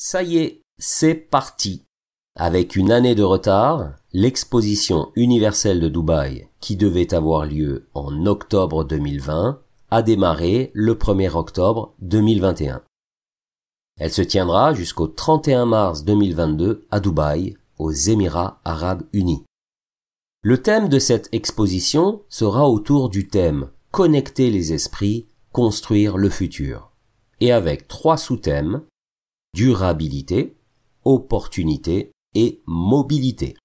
Ça y est, c'est parti. Avec une année de retard, l'exposition universelle de Dubaï, qui devait avoir lieu en octobre 2020, a démarré le 1er octobre 2021. Elle se tiendra jusqu'au 31 mars 2022 à Dubaï, aux Émirats Arabes Unis. Le thème de cette exposition sera autour du thème « Connecter les esprits, construire le futur » et avec 3 sous-thèmes « Durabilité »,« Opportunité » et « Mobilité ».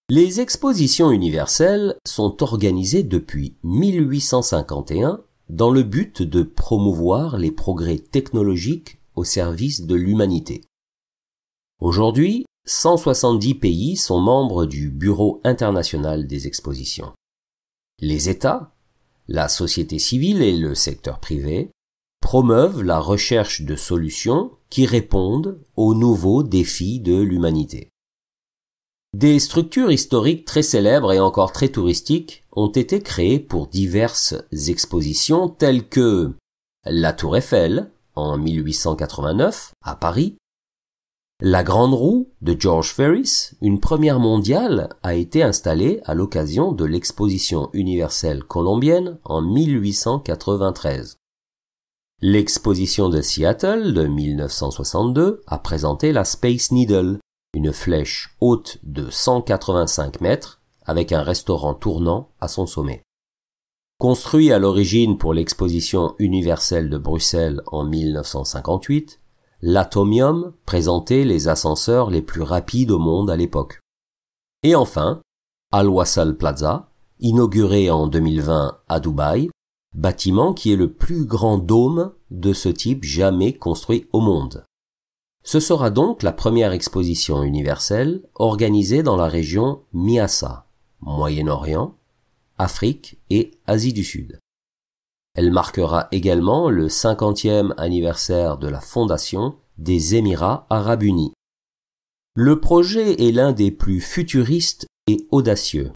Les expositions universelles sont organisées depuis 1851 dans le but de promouvoir les progrès technologiques au service de l'humanité. Aujourd'hui, 170 pays sont membres du Bureau international des expositions. Les États, la société civile et le secteur privé promeuvent la recherche de solutions qui répondent aux nouveaux défis de l'humanité. Des structures historiques très célèbres et encore très touristiques ont été créées pour diverses expositions telles que la Tour Eiffel en 1889 à Paris, la Grande Roue de George Ferris, une première mondiale, a été installée à l'occasion de l'exposition universelle colombienne en 1893. L'exposition de Seattle de 1962 a présenté la Space Needle, une flèche haute de 185 mètres avec un restaurant tournant à son sommet. Construit à l'origine pour l'exposition universelle de Bruxelles en 1958, l'Atomium présentait les ascenseurs les plus rapides au monde à l'époque. Et enfin, Al Wasl Plaza, inauguré en 2020 à Dubaï, bâtiment qui est le plus grand dôme de ce type jamais construit au monde. Ce sera donc la première exposition universelle organisée dans la région Miassa, Moyen-Orient, Afrique et Asie du Sud. Elle marquera également le 50e anniversaire de la fondation des Émirats Arabes Unis. Le projet est l'un des plus futuristes et audacieux.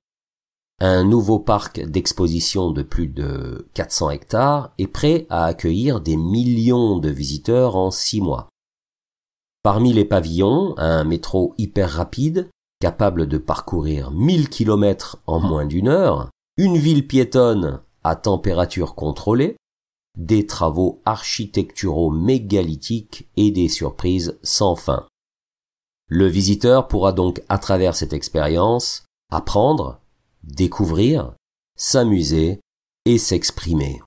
Un nouveau parc d'exposition de plus de 400 hectares est prêt à accueillir des millions de visiteurs en 6 mois. Parmi les pavillons, un métro hyper rapide, capable de parcourir 1000 km en moins d'1 heure, une ville piétonne à température contrôlée, des travaux architecturaux mégalithiques et des surprises sans fin. Le visiteur pourra donc, à travers cette expérience, apprendre, découvrir, s'amuser et s'exprimer.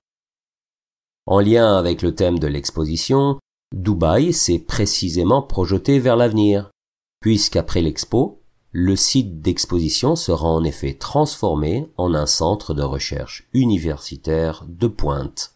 En lien avec le thème de l'exposition, Dubaï s'est précisément projeté vers l'avenir, puisqu'après l'expo, le site d'exposition sera en effet transformé en un centre de recherche universitaire de pointe.